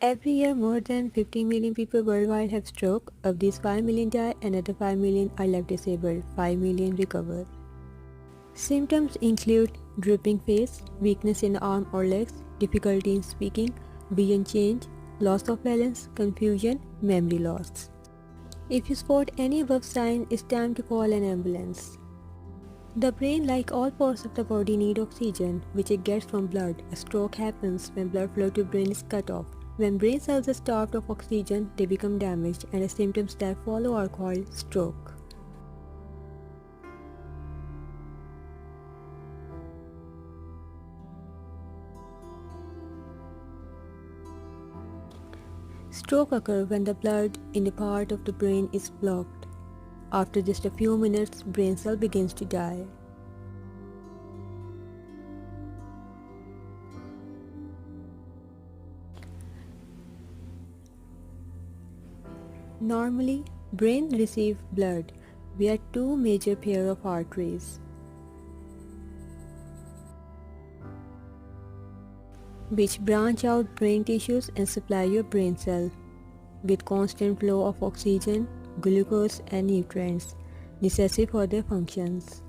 Every year, more than 50 million people worldwide have stroke. Of these, 5 million die, another 5 million are left disabled, 5 million recover. Symptoms include drooping face, weakness in the arm or legs, difficulty in speaking, vision change, loss of balance, confusion, memory loss. If you spot any above sign, it's time to call an ambulance. The brain, like all parts of the body, need oxygen, which it gets from blood. A stroke happens when blood flow to brain is cut off. When brain cells are starved of oxygen, they become damaged, and the symptoms that follow are called stroke. Stroke occurs when the blood in a part of the brain is blocked. After just a few minutes, brain cell begins to die. Normally, brain receives blood via two major pair of arteries, which branch out brain tissues and supply your brain cell with constant flow of oxygen, glucose and nutrients necessary for their functions.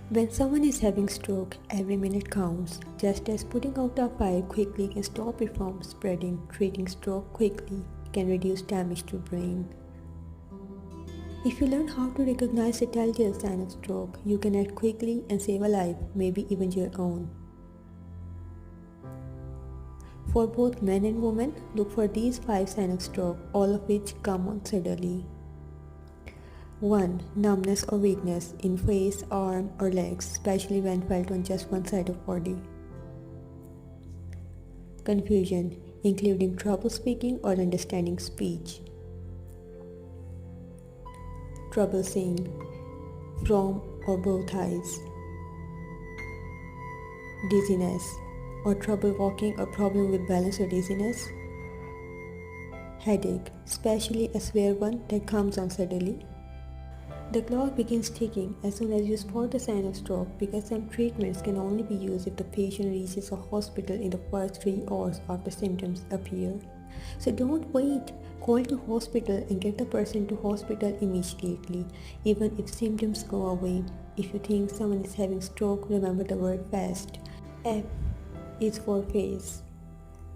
When someone is having stroke, every minute counts. Just as putting out a fire quickly can stop it from spreading, treating stroke quickly can reduce damage to brain. If you learn how to recognize a telltale sign of stroke, you can act quickly and save a life, maybe even your own. For both men and women, look for these 5 signs of stroke, all of which come on suddenly. 1. Numbness or weakness in face, arm or legs, especially when felt on just one side of body. Confusion, including trouble speaking or understanding speech. Trouble seeing from or both eyes. Dizziness or trouble walking or problem with balance or dizziness. Headache, especially a severe one that comes on suddenly. The clock begins ticking as soon as you spot the sign of stroke, because some treatments can only be used if the patient reaches a hospital in the first 3 hours after symptoms appear. So don't wait. Call to hospital and get the person to hospital immediately, even if symptoms go away. If you think someone is having stroke, remember the word fast. F is for face.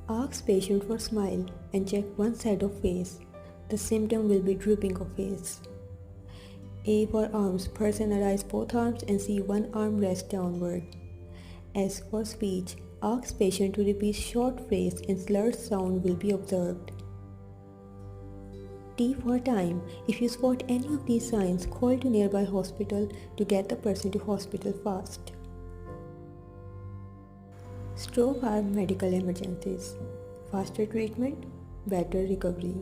Ask patient for smile and check one side of face. The symptom will be drooping of face. A for arms. Personalize both arms and see one arm rest downward. S for speech. Ask patient to repeat short phrase and slurred sound will be observed. T for time. If you spot any of these signs, call to nearby hospital to get the person to hospital fast. Stroke are medical emergencies. Faster treatment, better recovery.